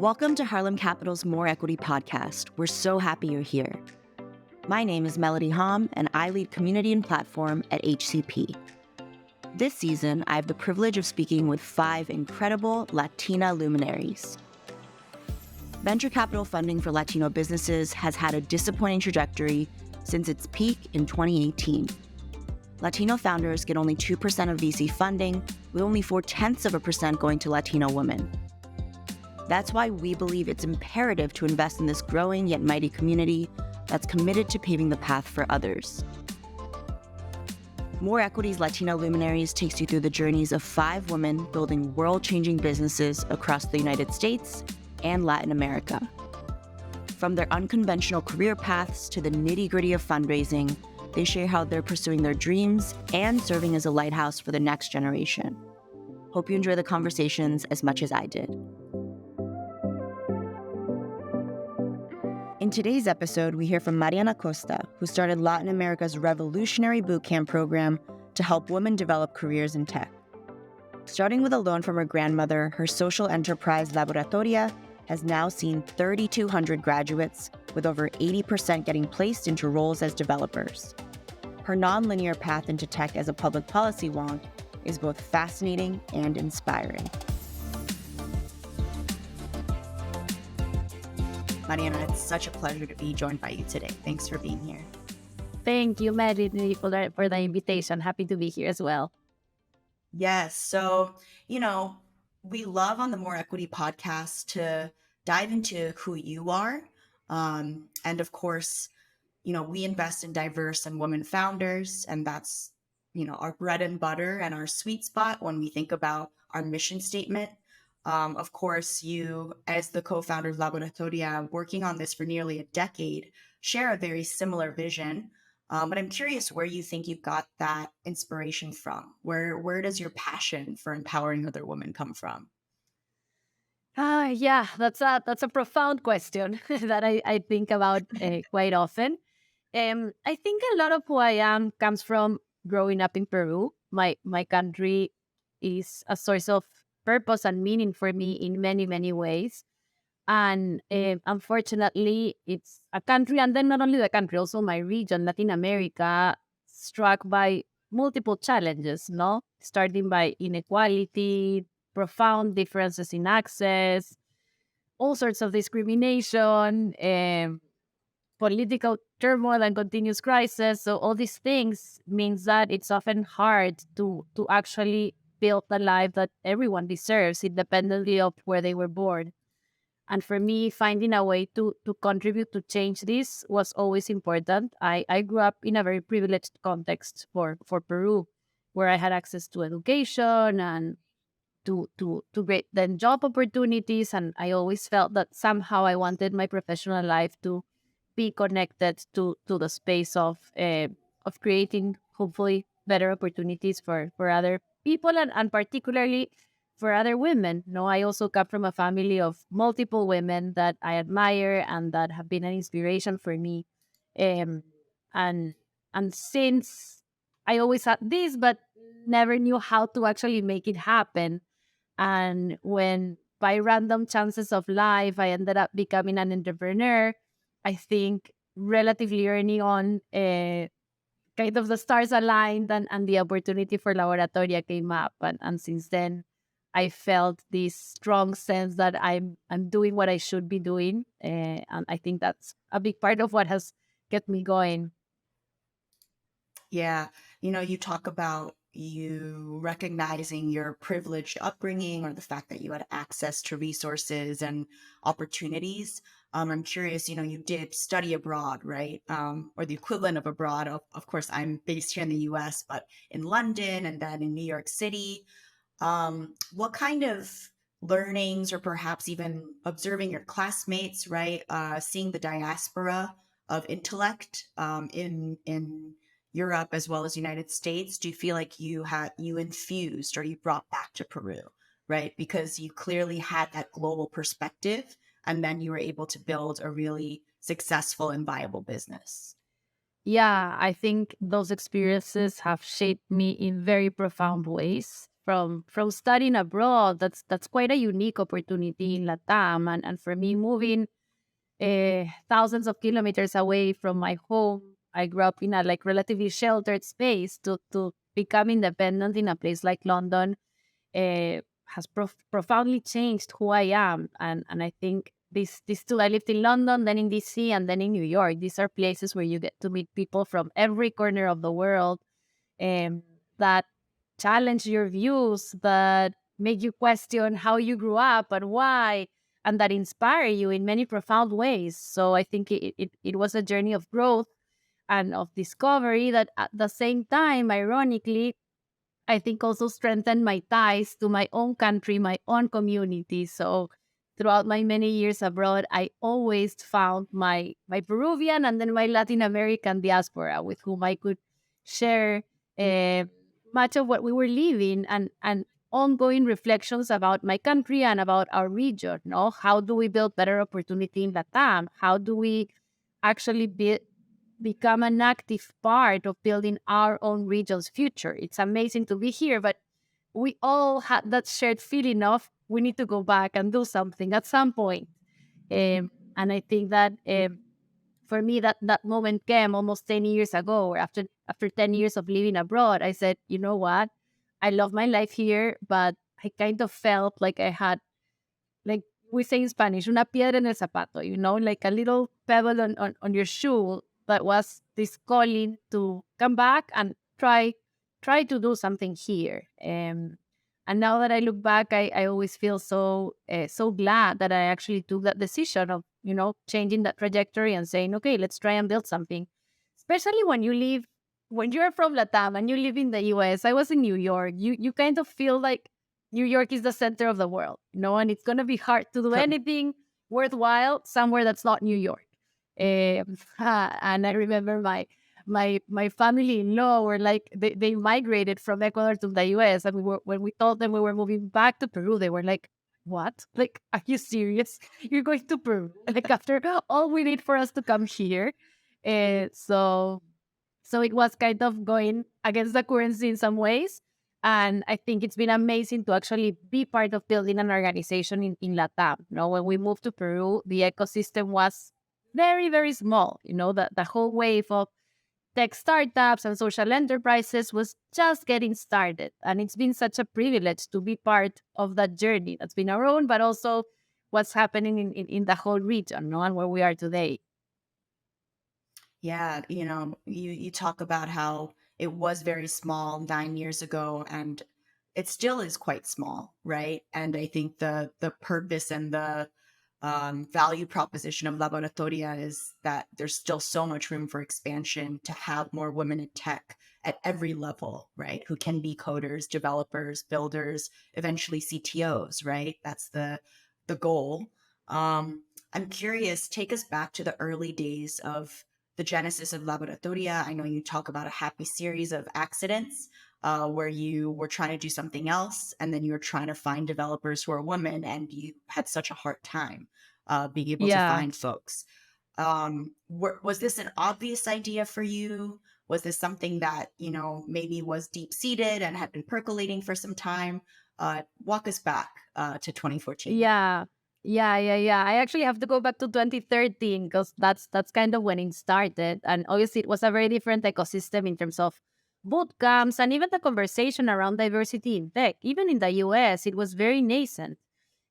Welcome to Harlem Capital's More Equity podcast. We're so happy you're here. My name is Melody Hahm, and I lead community and platform at HCP. This season, I have the privilege of speaking with 5 incredible Latina luminaries. Venture capital funding for Latino businesses has had a disappointing trajectory since its peak in 2018. Latino founders get only 2% of VC funding, with only 0.4% going to Latino women. That's why we believe it's imperative to invest in this growing yet mighty community that's committed to paving the path for others. More Equity's Latina Luminaries takes you through the journeys of 5 women building world-changing businesses across the United States and Latin America. From their unconventional career paths to the nitty-gritty of fundraising, they share how they're pursuing their dreams and serving as a lighthouse for the next generation. Hope you enjoy the conversations as much as I did. In today's episode, we hear from Mariana Costa, who started Latin America's revolutionary bootcamp program to help women develop careers in tech. Starting with a loan from her grandmother, her social enterprise Laboratoria has now seen 3,200 graduates, with over 80% getting placed into roles as developers. Her nonlinear path into tech as a public policy wonk is both fascinating and inspiring. Mariana, it's such a pleasure to be joined by you today. Thanks for being here. Thank you, Melody, for the invitation. Happy to be here as well. Yes. So, we love on the More Equity podcast to dive into who you are. And of course, we invest in diverse and women founders, and that's, our bread and butter and our sweet spot when we think about our mission statement. Of course, you, as the co-founder of Laboratoria, working on this for nearly a decade, share a very similar vision. But I'm curious where you think you got that inspiration from. Where does your passion for empowering other women come from? Yeah, that's a profound question that I think about quite often. I think a lot of who I am comes from growing up in Peru. My country is a source of purpose and meaning for me in many, many ways. And unfortunately, it's a country, and then not only the country, also my region, Latin America, struck by multiple challenges, no? Starting by inequality, profound differences in access, all sorts of discrimination, political turmoil and continuous crisis. So all these things means that it's often hard to actually build the life that everyone deserves, independently of where they were born. And for me, finding a way to contribute to change this was always important. I grew up in a very privileged context for Peru, where I had access to education and to great then job opportunities. And I always felt that somehow I wanted my professional life to be connected to the space of creating, hopefully, better opportunities for other people and particularly for other women. No, I also come from a family of multiple women that I admire and that have been an inspiration for me. And since I always had this, but never knew how to actually make it happen. And when by random chances of life, I ended up becoming an entrepreneur, I think relatively early on, kind of the stars aligned and the opportunity for Laboratoria came up. And since then, I felt this strong sense that I'm doing what I should be doing. And I think that's a big part of what has kept me going. Yeah. You talk about you recognizing your privileged upbringing or the fact that you had access to resources and opportunities. I'm curious, you did study abroad, right? Or the equivalent of abroad. Of course, I'm based here in the US, but in London and then in New York City. What kind of learnings or perhaps even observing your classmates, right? Seeing the diaspora of intellect in Europe as well as United States, do you feel like you infused or you brought back to Peru, right? Because you clearly had that global perspective and then you were able to build a really successful and viable business. Yeah, I think those experiences have shaped me in very profound ways. from studying abroad. That's quite a unique opportunity in Latam, and for me, moving thousands of kilometers away from my home, I grew up in a like relatively sheltered space to become independent in a place like London has profoundly changed who I am. And I think these two, I lived in London, then in DC, and then in New York. These are places where you get to meet people from every corner of the world, um, that challenge your views, that make you question how you grew up and why, and that inspire you in many profound ways. So I think it was a journey of growth and of discovery that at the same time, ironically, I think also strengthened my ties to my own country, my own community. So throughout my many years abroad, I always found my Peruvian and then my Latin American diaspora with whom I could share uh, much of what we were living, and ongoing reflections about my country and about our region. No, how do we build better opportunity in Latam? How do we actually become an active part of building our own region's future? It's amazing to be here, but we all had that shared feeling of we need to go back and do something at some point. And I think that for me, that moment came almost 10 years ago, or after 10 years of living abroad. I said, you know what? I love my life here, but I kind of felt like I had, like we say in Spanish, una piedra en el zapato, like a little pebble on your shoe that was this calling to come back and try to do something here. And now that I look back, I always feel so glad that I actually took that decision of, changing that trajectory and saying, okay, let's try and build something. Especially when you're from Latam and you live in the US. I was in New York. You kind of feel like New York is the center of the world, and it's going to be hard to do anything worthwhile somewhere that's not New York. And I remember my family-in-law were like, they migrated from Ecuador to the US. And when we told them we were moving back to Peru, they were like, what? Like, are you serious? You're going to Peru? Like, after all we need for us to come here? So it was kind of going against the currency in some ways. And I think it's been amazing to actually be part of building an organization in Latam. When we moved to Peru, the ecosystem was very, very small. The whole wave of tech startups and social enterprises was just getting started. And it's been such a privilege to be part of that journey that's been our own, but also what's happening in the whole region, and where we are today. Yeah, you talk about how it was very small 9 years ago, and it still is quite small, right? And I think the purpose and the value proposition of Laboratoria is that there's still so much room for expansion to have more women in tech at every level, right? Who can be coders, developers, builders, eventually CTOs, right? That's the goal. I'm curious, take us back to the early days of the genesis of Laboratoria. I know you talk about a happy series of accidents where you were trying to do something else, and then you were trying to find developers who are women, and you had such a hard time being able to Yeah. find folks. Was this an obvious idea for you? Was this something that, maybe was deep seated and had been percolating for some time? Walk us back to 2014. Yeah. Yeah. I actually have to go back to 2013 because that's kind of when it started. And obviously it was a very different ecosystem in terms of boot camps and even the conversation around diversity in tech. Even in the US, it was very nascent.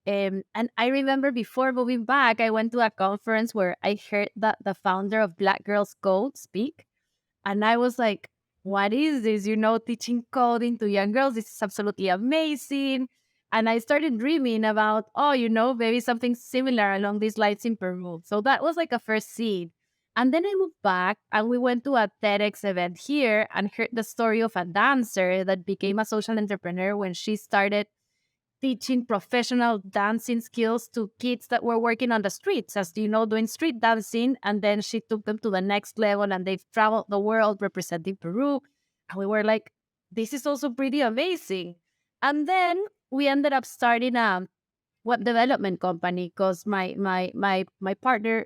And I remember before moving back, I went to a conference where I heard that the founder of Black Girls Code speak. And I was like, what is this? Teaching coding to young girls. This is absolutely amazing. And I started dreaming about, maybe something similar along these lines in Peru. So that was like a first seed. And then I moved back and we went to a TEDx event here and heard the story of a dancer that became a social entrepreneur when she started teaching professional dancing skills to kids that were working on the streets, as doing street dancing. And then she took them to the next level and they've traveled the world representing Peru. And we were like, this is also pretty amazing. And then we ended up starting a web development company because my partner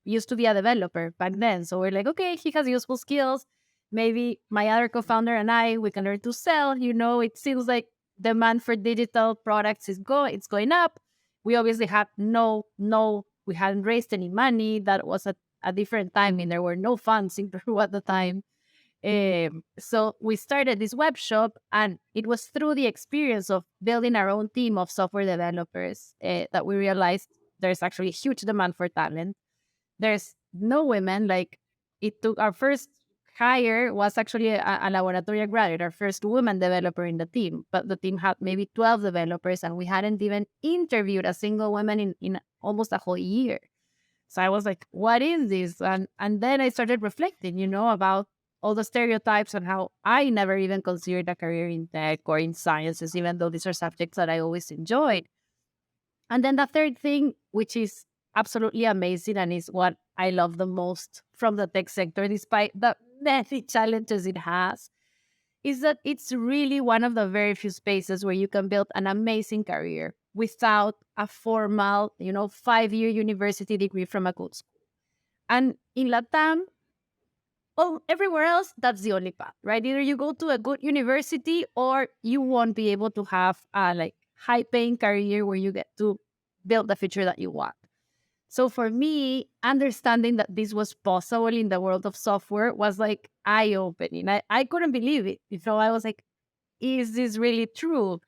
used to be a developer back then. So we're like, okay, he has useful skills. Maybe my other co-founder and I, we can learn to sell. It seems like demand for digital products it's going up. We obviously had we hadn't raised any money. That was a different time, and there were no funds in Peru at the time. So we started this web shop, and it was through the experience of building our own team of software developers that we realized there's actually a huge demand for talent. There's no women. Like, it took our first hire was actually a Laboratoria graduate, our first woman developer in the team, but the team had maybe 12 developers, and we hadn't even interviewed a single woman in almost a whole year. So I was like, what is this? And then I started reflecting, about all the stereotypes and how I never even considered a career in tech or in sciences, even though these are subjects that I always enjoyed. And then the third thing, which is absolutely amazing and is what I love the most from the tech sector, despite the many challenges it has, is that it's really one of the very few spaces where you can build an amazing career without a formal, 5-year university degree from a good school. And in Latam, everywhere else, that's the only path, right? Either you go to a good university or you won't be able to have a like high paying career where you get to build the future that you want. So for me, understanding that this was possible in the world of software was like eye opening. I couldn't believe it. I was like, is this really true?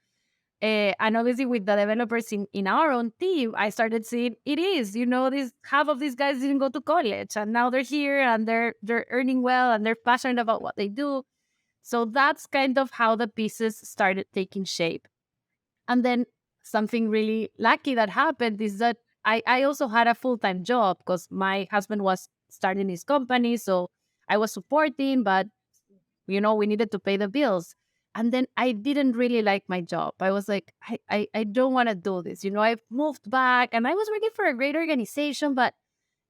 And obviously, with the developers in our own team, I started seeing it is. This half of these guys didn't go to college, and now they're here and they're earning well and they're passionate about what they do. So that's kind of how the pieces started taking shape. And then something really lucky that happened is that I also had a full time job because my husband was starting his company, so I was supporting, but we needed to pay the bills. And then I didn't really like my job. I was like, I don't want to do this. I've moved back and I was working for a great organization, but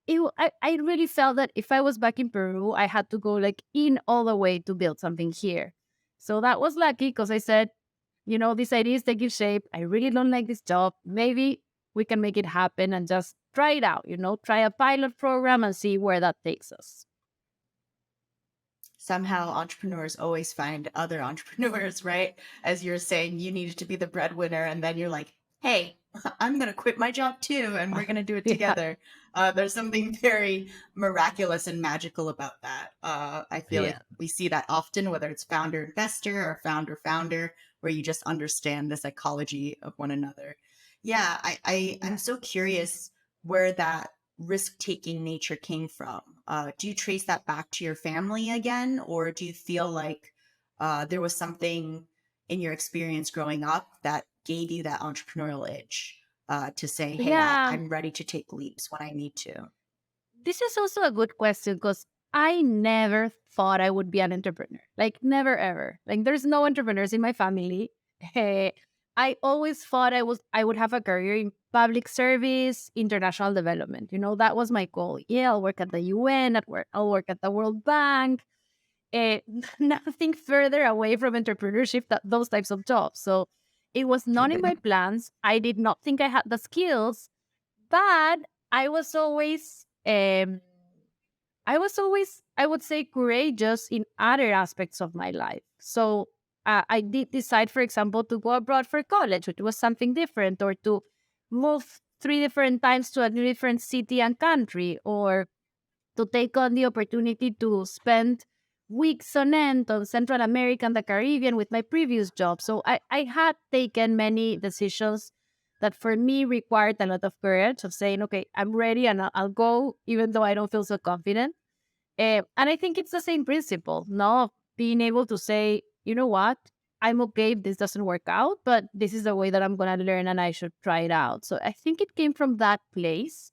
I really felt that if I was back in Peru, I had to go like in all the way to build something here. So that was lucky because I said, this idea is taking shape. I really don't like this job. Maybe we can make it happen and just try it out, try a pilot program and see where that takes us. Somehow entrepreneurs always find other entrepreneurs, right? As you're saying, you needed to be the breadwinner, and then you're like, hey, I'm going to quit my job too, and we're going to do it Yeah. together. There's something very miraculous and magical about that. I feel like Yeah. we see that often, whether it's founder investor or founder, where you just understand the psychology of one another. Yeah, I'm so curious where that risk taking nature came from. Do you trace that back to your family again, or do you feel like there was something in your experience growing up that gave you that entrepreneurial itch to say, hey, Yeah. I'm ready to take leaps when I need to? This is also a good question because I never thought I would be an entrepreneur. Like, never ever. Like, there's no entrepreneurs in my family. I always thought I would have a career in public service, international development. That was my goal. Yeah, I'll work at the UN, I'll work at the World Bank. Uh, Nothing further away from entrepreneurship that those types of jobs. So it was not in my plans. I did not think I had the skills, but I was always I would say, courageous in other aspects of my life. So I did decide, for example, to go abroad for college, which was something different, or to move 3 different times to a different city and country, or to take on the opportunity to spend weeks on end on Central America and the Caribbean with my previous job. So I had taken many decisions that for me required a lot of courage of saying, okay, I'm ready and I'll go, even though I don't feel so confident. And I think it's the same principle, no? Being able to say, you know what? I'm okay if this doesn't work out, but this is the way that I'm going to learn and I should try it out. So I think it came from that place.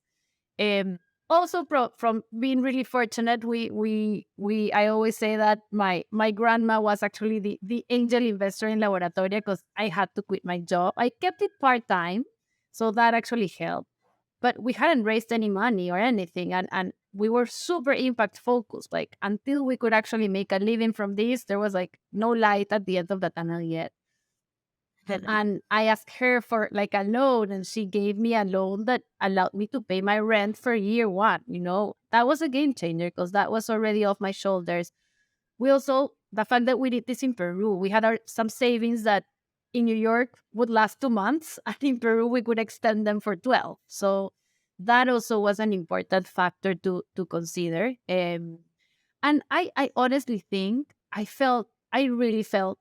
Also from being really fortunate, we I always say that my grandma was actually the angel investor in Laboratoria because I had to quit my job. I kept it part time, so that actually helped. But we hadn't raised any money or anything, and we were super impact focused. Like, until we could actually make a living from this, there was like no light at the end of the tunnel yet. And I asked her for like a loan, and she gave me a loan that allowed me to pay my rent for year one. That was a game changer because that was already off my shoulders. We also, the fact that we did this in Peru, we had some savings that in New York would last 2 months, and in Peru we could extend them for 12. So that also was an important factor to consider. And I honestly think I really felt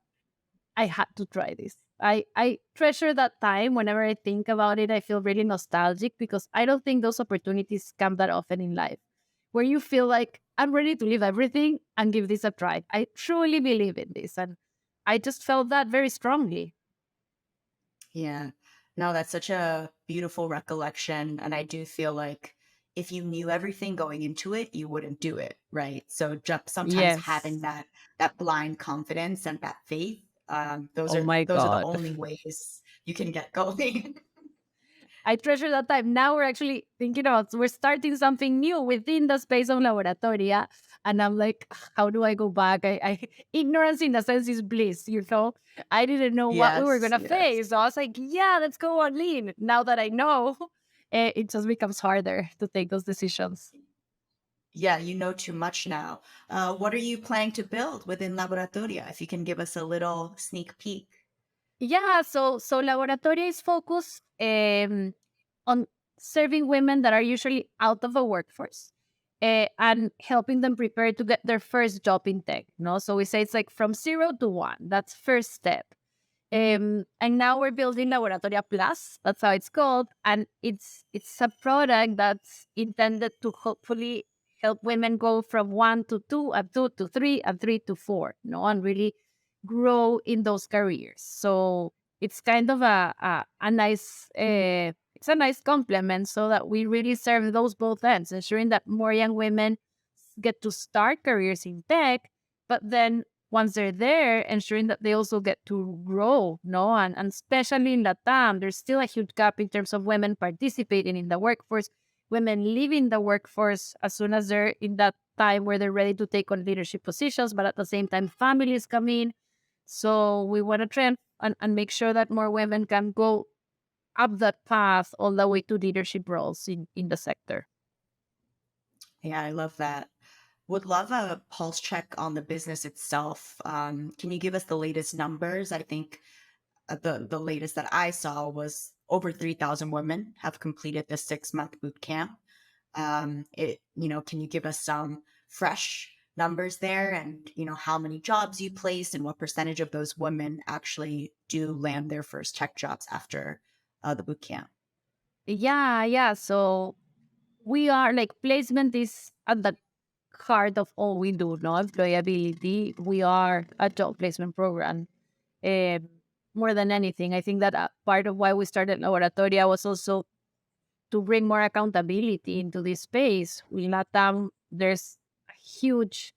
I had to try this. I treasure that time. Whenever I think about it, I feel really nostalgic because I don't think those opportunities come that often in life where you feel like I'm ready to leave everything and give this a try. I truly believe in this. And I just felt that very strongly. Yeah. No, that's such a beautiful recollection. And I do feel like if you knew everything going into it, you wouldn't do it, right? So just sometimes having Yes. that blind confidence and that faith, Oh my those are the God. only ways you can get going. I treasure that time. Now we're actually thinking about we're starting something new within the space of Laboratoria. And I'm like, how do I go back? Ignorance in a sense is bliss, you know? I didn't know what we were Yes, gonna yes. face. So I was like, yeah, let's go on lean. Now that I know, it just becomes harder to take those decisions. Yeah, you know too much now. What are you planning to build within Laboratoria? If you can give us a little sneak peek. Yeah, so Laboratoria is focused on serving women that are usually out of the workforce and helping them prepare to get their first job in tech. No, so we say it's like from 0 to 1. That's first step. And now we're building Laboratoria Plus. That's how it's called, and it's a product that's intended to hopefully help women go from 1 to 2, and 2 to 3, and 3 to 4. No, and really grow in those careers. So it's kind of a nice it's a nice complement so that we really serve those both ends, ensuring that more young women get to start careers in tech, but then once they're there, ensuring that they also get to grow, no? And especially in Latam, there's still a huge gap in terms of women participating in the workforce, women leaving the workforce as soon as they're in that time where they're ready to take on leadership positions, but at the same time, families come in. So we want to try and make sure that more women can go up that path all the way to leadership roles in the sector. Yeah, I love that. Would love a pulse check on the business itself. Can you give us the latest numbers? I think the latest that I saw was over 3,000 women have completed the 6 month boot camp. Can you give us some fresh numbers there, and how many jobs you placed and what percentage of those women actually do land their first tech jobs after the boot camp? Yeah, yeah. So we are like placement is at the heart of all we do, no employability. We are a job placement program. Um, More than anything, I think that part of why we started Laboratoria was also to bring more accountability into this space. In Latam, there's a huge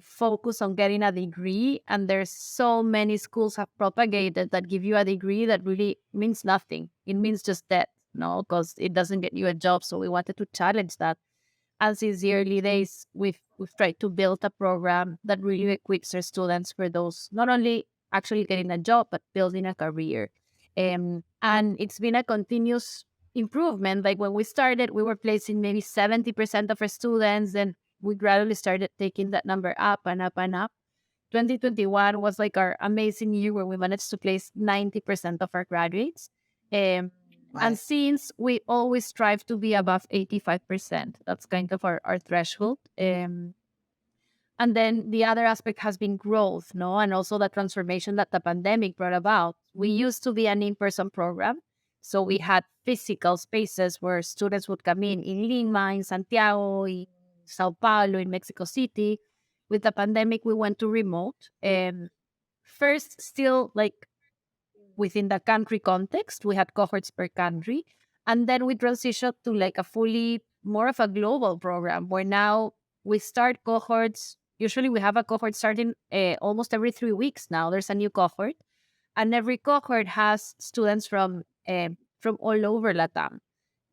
focus on getting a degree, and there's so many schools have propagated that give you a degree that really means nothing. It means just that, no, because it doesn't get you a job. So we wanted to challenge that. And since the early days, we've tried to build a program that really equips our students for those not only actually getting a job but building a career. And it's been a continuous improvement. Like when we started, we were placing maybe 70% of our students, and we gradually started taking that number up and up and up. 2021 was like our amazing year where we managed to place 90% of our graduates. Um, and Right. since we always strive to be above 85%, that's kind of our threshold. And then the other aspect has been growth, no? And also the transformation that the pandemic brought about. We used to be an in-person program. So we had physical spaces where students would come in Lima, in Santiago, in Sao Paulo, in Mexico City. With the pandemic, we went to remote. First, still like within the country context, we had cohorts per country. And then we transitioned to like a fully more of a global program where now we start cohorts. Usually we have a cohort starting almost every 3 weeks now. There's a new cohort, and every cohort has students from all over Latam.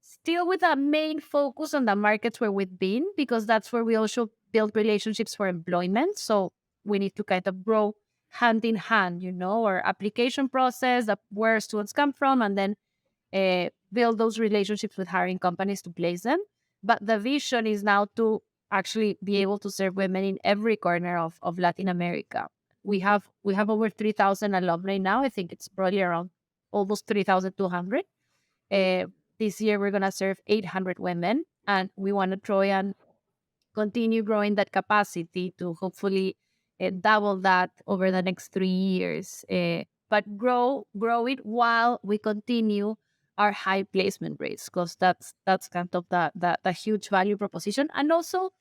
Still with a main focus on the markets where we've been, because that's where we also build relationships for employment. So we need to kind of grow hand in hand, our application process, where students come from, and then build those relationships with hiring companies to place them. But the vision is now to actually be able to serve women in every corner of Latin America. we have over 3,000 alumni now. I think it's probably around almost 3,200. uh, this year we're going to serve 800 women, and we want to try and continue growing that capacity to hopefully double that over the next 3 years. But grow it while we continue our high placement rates, because that's kind of the huge value proposition. And also,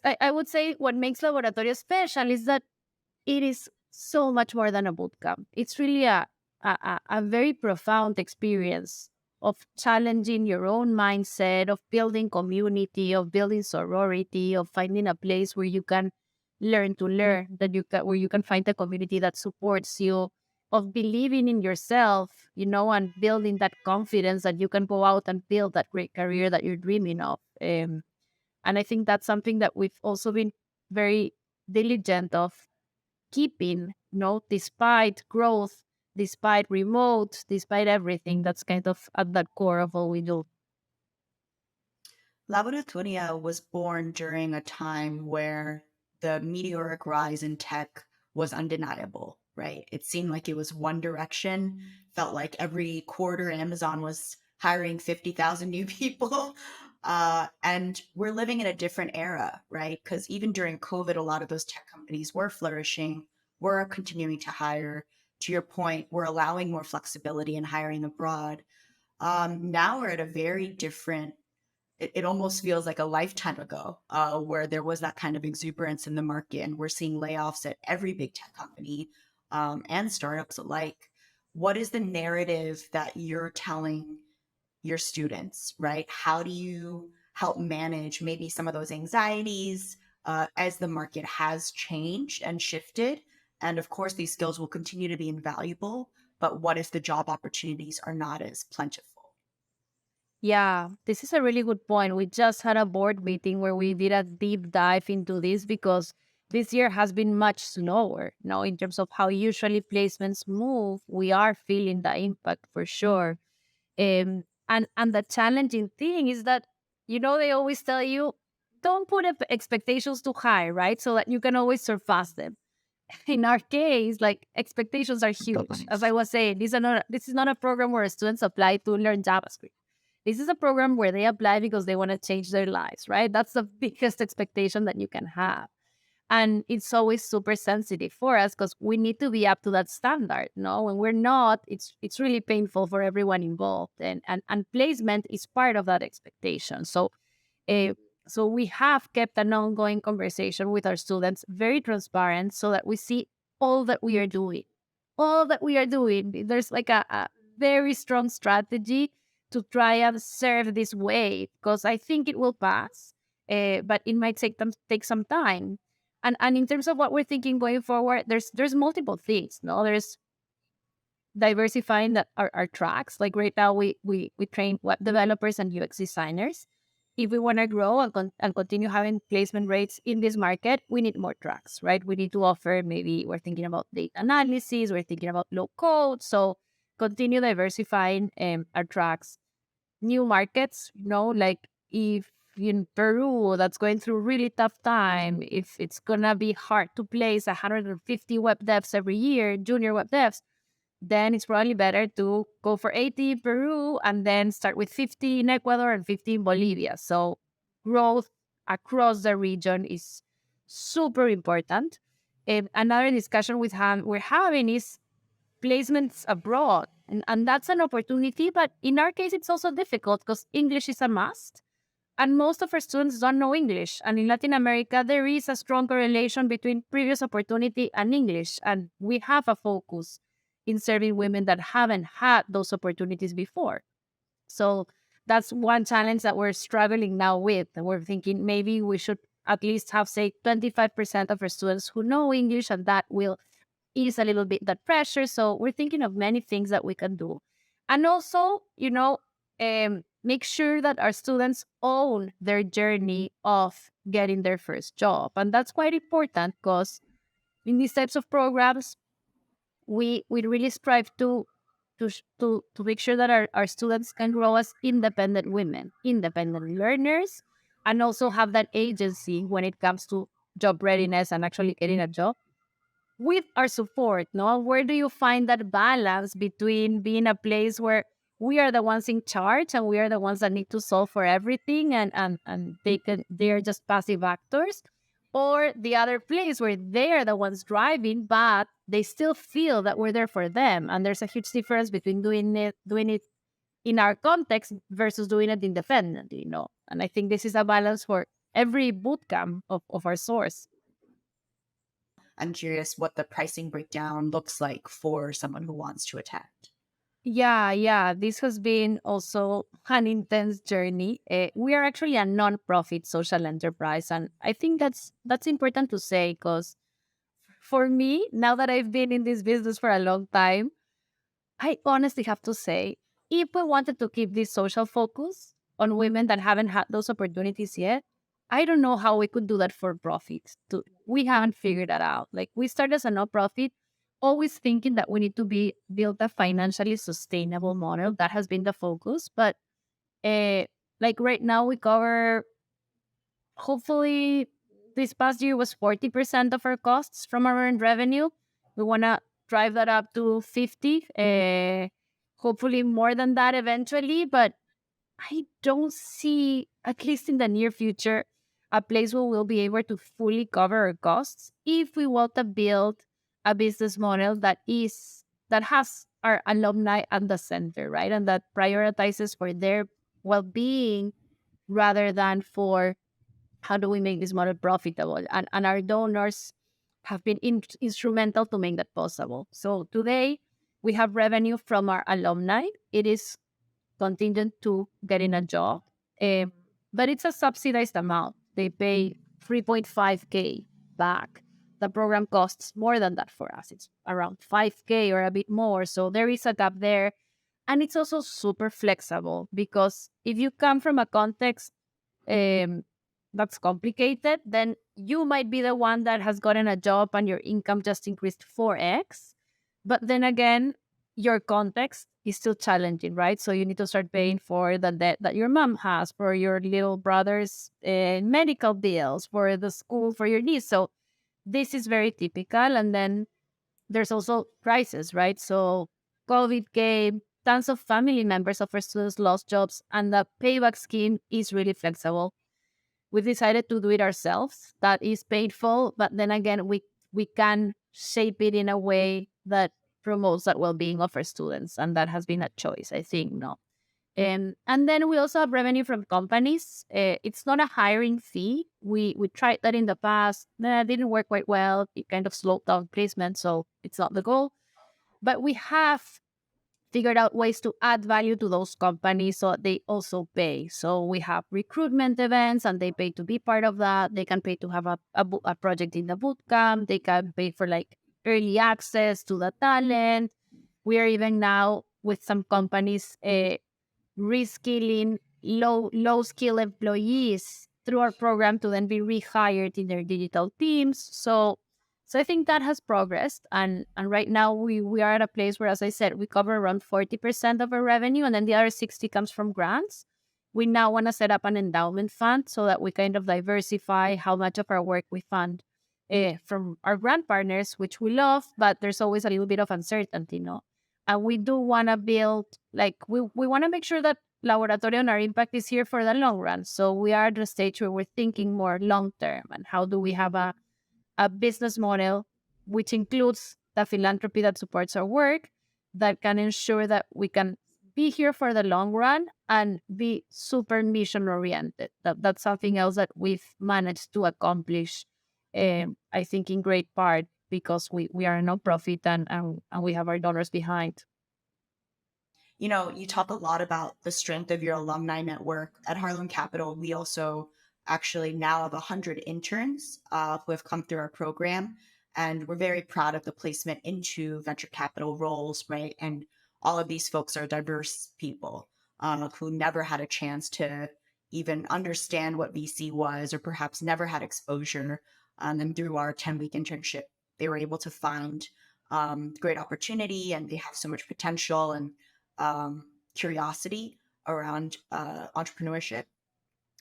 I would say what makes Laboratoria special is that it is so much more than a boot camp. It's really a very profound experience of challenging your own mindset, of building community, of building sorority, of finding a place where you can learn to learn, where you can find a community that supports you, of believing in yourself, and building that confidence that you can go out and build that great career that you're dreaming of. And I think that's something that we've also been very diligent of keeping, despite growth, despite remote, despite everything. That's kind of at the core of all we do. Laboratoria was born during a time where the meteoric rise in tech was undeniable, right? It seemed like it was one direction. Felt like every quarter Amazon was hiring 50,000 new people. And we're living in a different era, right? Because even during COVID, a lot of those tech companies were flourishing, were continuing to hire. To your point, we're allowing more flexibility in hiring abroad. Now we're at a very different, it almost feels like a lifetime ago, where there was that kind of exuberance in the market, and we're seeing layoffs at every big tech company, and startups alike. What is the narrative that you're telling your students, right? How do you help manage maybe some of those anxieties as the market has changed and shifted? And of course, these skills will continue to be invaluable, but what if the job opportunities are not as plentiful? Yeah, this is a really good point. We just had a board meeting where we did a deep dive into this, because this year has been much slower. In terms of how usually placements move, we are feeling the impact for sure. And the challenging thing is that, they always tell you, don't put expectations too high, right? So that you can always surpass them. In our case, like, expectations are huge. As I was saying, this is not a program where students apply to learn JavaScript. This is a program where they apply because they want to change their lives, right? That's the biggest expectation that you can have. And it's always super sensitive for us because we need to be up to that standard. No, when we're not, it's really painful for everyone involved. And placement is part of that expectation. Uh, so we have kept an ongoing conversation with our students, very transparent, so that we see all that we are doing. All that we are doing. There's like a very strong strategy to try and serve this wave, because I think it will pass, but it might take some time. And in terms of what we're thinking going forward, there's multiple things. No, there's diversifying our tracks. Like right now, we train web developers and UX designers. If we want to grow and continue having placement rates in this market, we need more tracks, right? We need to offer, maybe we're thinking about data analysis, we're thinking about low code. So continue diversifying our tracks. New markets, like if in Peru that's going through really tough time, if it's gonna be hard to place 150 web devs every year, junior web devs, then it's probably better to go for 80 in Peru and then start with 50 in Ecuador and 50 in Bolivia. So growth across the region is super important. And another discussion with Hahm we're having is placements abroad. And that's an opportunity, but in our case, it's also difficult because English is a must. And most of our students don't know English. And in Latin America, there is a strong correlation between previous opportunity and English. And we have a focus in serving women that haven't had those opportunities before. So that's one challenge that we're struggling now with. And we're thinking maybe we should at least have, say, 25% of our students who know English, and that will ease a little bit that pressure. So we're thinking of many things that we can do. And also, make sure that our students own their journey of getting their first job. And that's quite important because in these types of programs, we really strive to make sure that our students can grow as independent women, independent learners, and also have that agency when it comes to job readiness and actually getting a job. with our support. No, where do you find that balance between being a place where we are the ones in charge and we are the ones that need to solve for everything, and they're just passive actors, or the other place where they are the ones driving, but they still feel that we're there for them. And there's a huge difference between doing it in our context versus doing it independently, And I think this is a balance for every bootcamp of our source. I'm curious what the pricing breakdown looks like for someone who wants to attend. Yeah, yeah. This has been also an intense journey. We are actually a non-profit social enterprise, and I think that's important to say because for me, now that I've been in this business for a long time, I honestly have to say, if we wanted to keep this social focus on women that haven't had those opportunities yet, I don't know how we could do that for profit. We haven't figured that out. Like we started as a non-profit, always thinking that we need to build a financially sustainable model. That has been the focus. But uh, like right now, we cover, hopefully, this past year was 40% of our costs from our earned revenue. We want to drive that up to 50, hopefully more than that eventually. But I don't see, at least in the near future, a place where we'll be able to fully cover our costs if we want to build a business model that has our alumni at the center, right? And that prioritizes for their well-being rather than for how do we make this model profitable. And our donors have been instrumental to make that possible. So today we have revenue from our alumni. It is contingent to getting a job. But it's a subsidized amount. They pay 3.5K back. The program costs more than that for us. It's around 5K or a bit more. So there is a gap there. And it's also super flexible because if you come from a context um, that's complicated, then you might be the one that has gotten a job and your income just increased 4x. But then again, your context is still challenging, right? So you need to start paying for the debt that your mom has, for your little brother's medical bills, for the school, for your niece. So this is very typical. And then there's also crisis, right? So COVID came, tons of family members of our students lost jobs, and the payback scheme is really flexible. We decided to do it ourselves. That is painful, but then again, we can shape it in a way that promotes that well-being of our students, and that has been a choice, I think. No, and then we also have revenue from companies. It's not a hiring fee. We tried that in the past. Nah, it didn't work quite well. It kind of slowed down placement, so it's not the goal. But we have figured out ways to add value to those companies so they also pay. So we have recruitment events and they pay to be part of that. They can pay to have a project in the bootcamp. They can pay for like early access to the talent. We are even now with some companies reskilling low skill employees through our program to then be rehired in their digital teams. So I think that has progressed, and right now we are at a place where, as I said, we cover around 40% of our revenue, and then the other 60 comes from grants. We now want to set up an endowment fund so that we kind of diversify how much of our work we fund from our grant partners, which we love, but there's always a little bit of uncertainty, no? And we do want to build, like, we want to make sure that Laboratoria and our impact is here for the long run. So we are at the stage where we're thinking more long term and how do we have a business model which includes the philanthropy that supports our work, that can ensure that we can be here for the long run and be super mission oriented. That's something else that we've managed to accomplish, I think, in great part because we are a nonprofit and we have our donors behind. You know, you talk a lot about the strength of your alumni network. At Harlem Capital, we also actually now have 100 interns who have come through our program. And we're very proud of the placement into venture capital roles, right? And all of these folks are diverse people who never had a chance to even understand what VC was or perhaps never had exposure. And through our 10-week internship, they were able to find great opportunity and they have so much potential. And curiosity around entrepreneurship,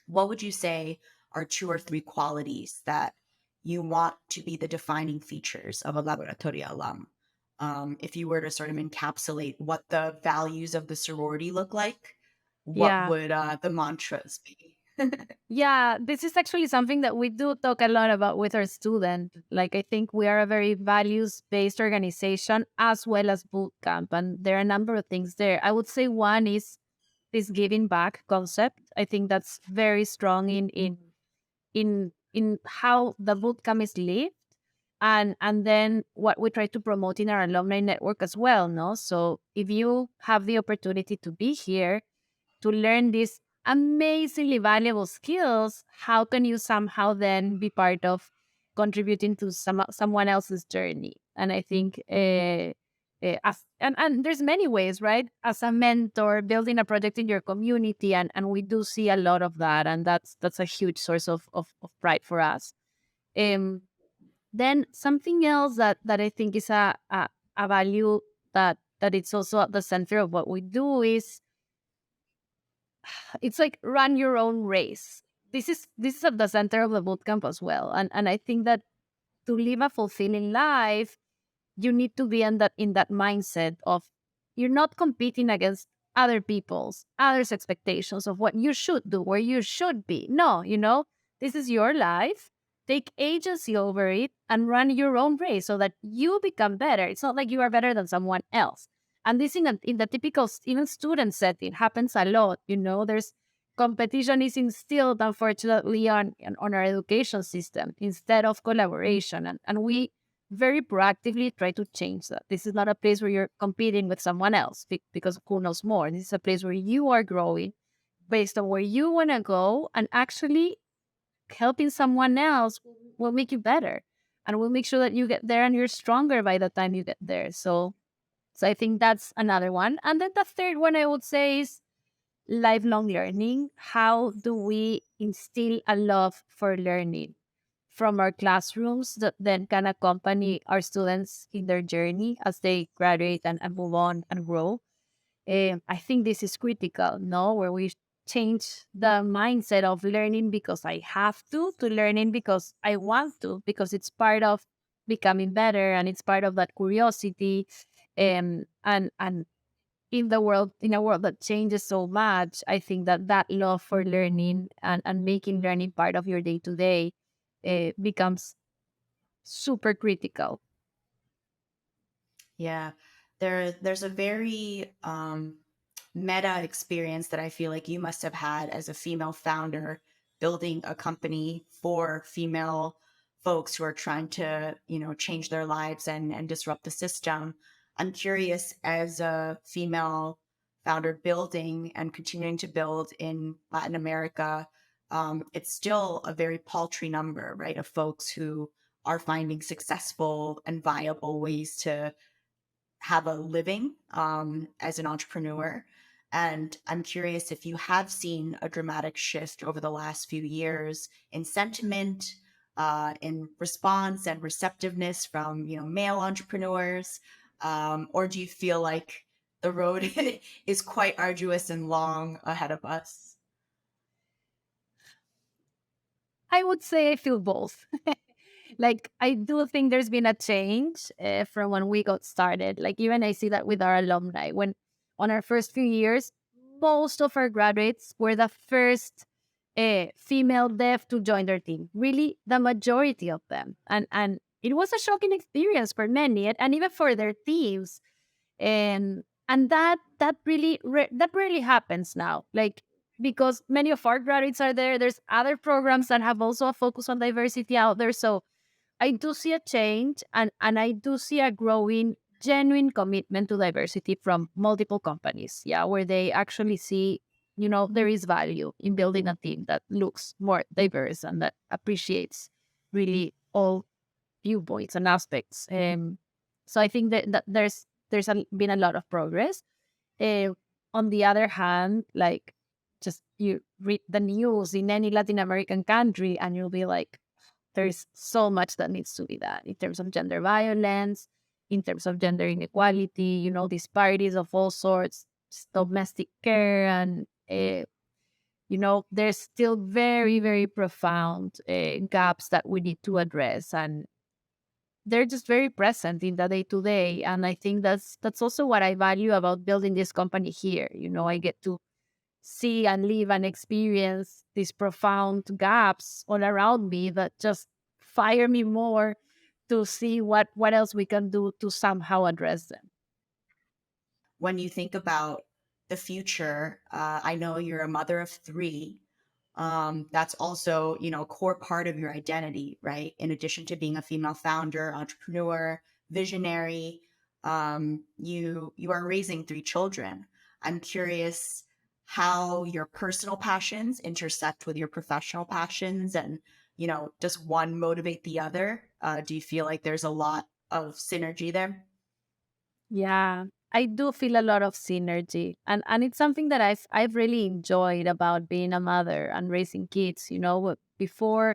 what would you say are two or three qualities that you want to be the defining features of a Laboratoria alum? If you were to sort of encapsulate what the values of the sorority look like, what Yeah. would the mantras be? Yeah, this is actually something that we do talk a lot about with our students. Like, I think we are a very values based organization as well as boot camp, and there are a number of things there. I would say one is this giving back concept. I think that's very strong in how the boot camp is lived, and then what we try to promote in our alumni network as well. No, so if you have the opportunity to be here to learn these amazingly valuable skills, how can you somehow then be part of contributing to someone else's journey? And I think and there's many ways, right? As a mentor, building a project in your community, and we do see a lot of that, and that's a huge source of pride for us. Um, then something else that I think is a value that it's also at the center of what we do is it's like run your own race. This is at the center of the bootcamp as well. And I think that to live a fulfilling life, you need to be in that mindset of you're not competing against other people's others expectations of what you should do, where you should be. No, this is your life. Take agency over it and run your own race so that you become better. It's not like you are better than someone else. And this in the typical even student setting happens a lot. There's competition is instilled, unfortunately, on our education system instead of collaboration. And we very proactively try to change that. This is not a place where you're competing with someone else because who knows more. This is a place where you are growing based on where you want to go, and actually helping someone else will make you better and will make sure that you get there and you're stronger by the time you get there. So I think that's another one. And then the third one I would say is lifelong learning. How do we instill a love for learning from our classrooms that then can accompany our students in their journey as they graduate and move on and grow? I think this is critical, no? Where we change the mindset of learning because I have to learning because I want to, because it's part of becoming better and it's part of that curiosity. And in a world that changes so much, I think that love for learning and making learning part of your day to day becomes super critical. Yeah, there's a very meta experience that I feel like you must have had as a female founder building a company for female folks who are trying to, change their lives and disrupt the system. I'm curious, as a female founder building and continuing to build in Latin America, it's still a very paltry number, right, of folks who are finding successful and viable ways to have a living as an entrepreneur. And I'm curious if you have seen a dramatic shift over the last few years in sentiment, in response and receptiveness from male entrepreneurs, or do you feel like the road is quite arduous and long ahead of us? I would say I feel both. Like, I do think there's been a change from when we got started. Like, even I see that with our alumni. When on our first few years, most of our graduates were the first female dev to join their team. Really, the majority of them. And it was a shocking experience for many, and even for their teams. And that really happens now. Like, because many of our graduates are there. There's other programs that have also a focus on diversity out there. So I do see a change, and I do see a growing genuine commitment to diversity from multiple companies. Yeah, where they actually see, there is value in building a team that looks more diverse and that appreciates really all viewpoints and aspects. So I think that been a lot of progress. Uh, on the other hand, like, just you read the news in any Latin American country, and you'll be like, there's so much that needs to be done in terms of gender violence, in terms of gender inequality, disparities of all sorts, domestic care, and there's still very, very profound gaps that we need to address, and they're just very present in the day to day. And I think that's also what I value about building this company here. I get to see and live and experience these profound gaps all around me that just fire me more to see what else we can do to somehow address them. When you think about the future, I know you're a mother of three. That's also, a core part of your identity, right? In addition to being a female founder, entrepreneur, visionary, you are raising three children. I'm curious how your personal passions intersect with your professional passions, and does one motivate the other? Do you feel like there's a lot of synergy there? Yeah, I do feel a lot of synergy, and it's something that I've really enjoyed about being a mother and raising kids. Before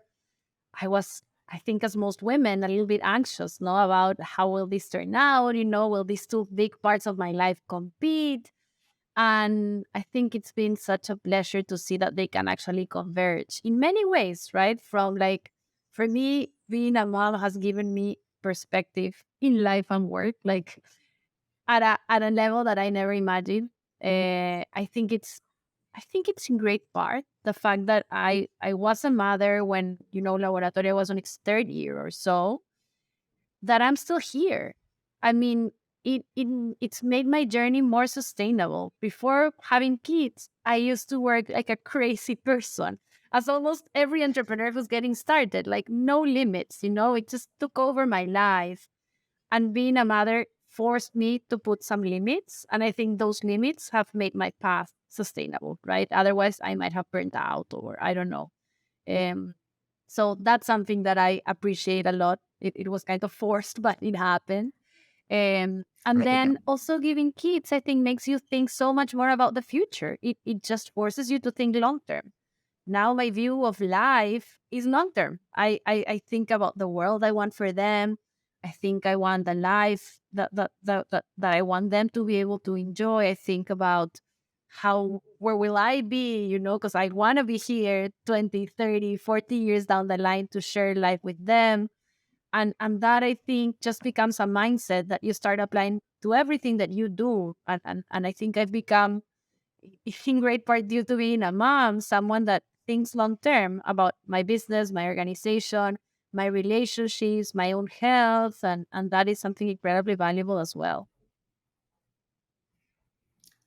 I was, I think, as most women, a little bit anxious, no, about how will this turn out. Will these two big parts of my life compete? And I think it's been such a pleasure to see that they can actually converge in many ways, right? From like, for me, being a mom has given me perspective in life and work, like at a level that I never imagined. I think it's in great part the fact that I was a mother when Laboratoria was on its third year or so, that I'm still here. I mean, it's made my journey more sustainable. Before having kids, I used to work like a crazy person, as almost every entrepreneur who's getting started, like no limits. It just took over my life, and being a mother forced me to put some limits. And I think those limits have made my path sustainable, right? Otherwise, I might have burnt out, or I don't know. Um, so that's something that I appreciate a lot. It was kind of forced, but it happened. And Right. then also giving kids, I think, makes you think so much more about the future. It just forces you to think long term. Now my view of life is long term. I think about the world I want for them. I think I want the life that I want them to be able to enjoy. I think about where will I be, because I want to be here 20, 30, 40 years down the line to share life with them. And that, I think, just becomes a mindset that you start applying to everything that you do. And I think I've become, in great part due to being a mom, someone that thinks long term about my business, my organization, my relationships, my own health, and that is something incredibly valuable as well.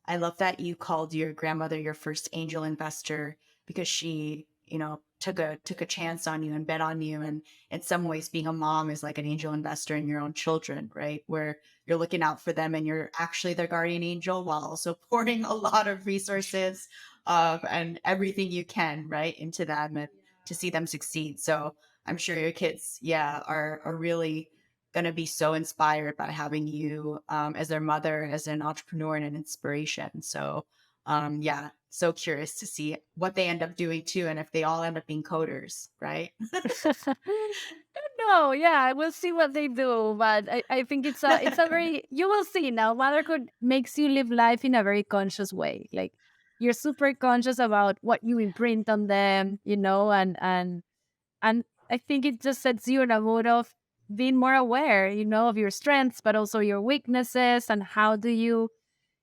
I love that you called your grandmother your first angel investor, because she, took a chance on you and bet on you. And in some ways, being a mom is like an angel investor in your own children, right? Where you're looking out for them and you're actually their guardian angel, while also pouring a lot of resources and everything you can, right, into them, and to see them succeed. So I'm sure your kids, yeah, are really going to be so inspired by having you as their mother, as an entrepreneur and an inspiration. So, yeah, so curious to see what they end up doing too, and if they all end up being coders, right? No, yeah, we'll see what they do, but I think it's a very, you will see now. Motherhood makes you live life in a very conscious way. Like, you're super conscious about what you imprint on them, and I think it just sets you in a mood of being more aware, of your strengths, but also your weaknesses, and how do you,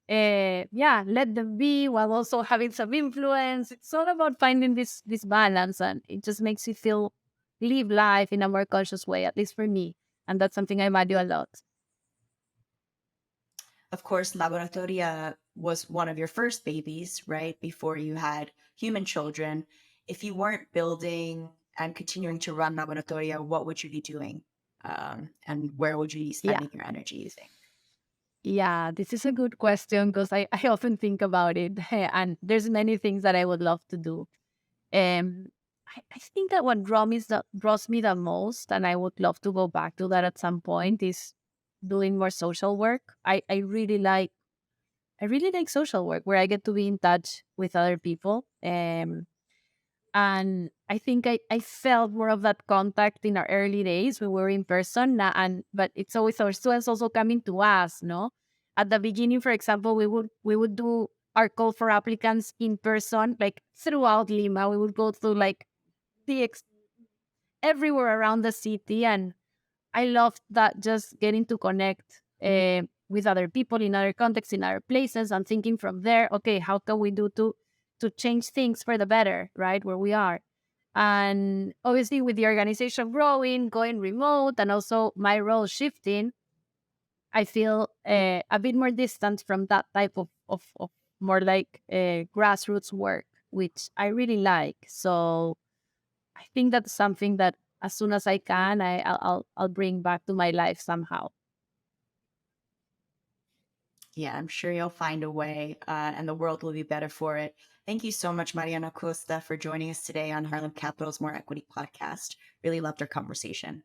yeah, let them be while also having some influence. It's all about finding this balance, and it just makes you feel live life in a more conscious way, at least for me, and that's something I value a lot. Of course, Laboratoria was one of your first babies, right? Before you had human children. If you weren't building and continuing to run Laboratoria, what would you be doing? And where would you be Yeah, spending your energy, you think? yeah, this is a good question because I often think about it, and there's many things that I would love to do. Um, I think that what draws me the most, and I would love to go back to that at some point, is doing more social work. I really like social work where I get to be in touch with other people. And I think I felt more of that contact in our early days when we were in person. But it's always our students also coming to us, no? At the beginning, for example, we would do our call for applicants in person, like throughout Lima. We would go through like the everywhere around the city, and I loved that, just getting to connect with other people in other contexts, in other places, and thinking from there, okay, how can we do to change things for the better, right, where we are. And obviously, with the organization growing, going remote, and also my role shifting, I feel a bit more distant from that type of more like grassroots work, which I really like. So I think that's something that as soon as I can, I'll bring back to my life somehow. Yeah, I'm sure you'll find a way, and the world will be better for it. Thank you so much, Mariana Costa, for joining us today on Harlem Capital's More Equity podcast. Really loved our conversation.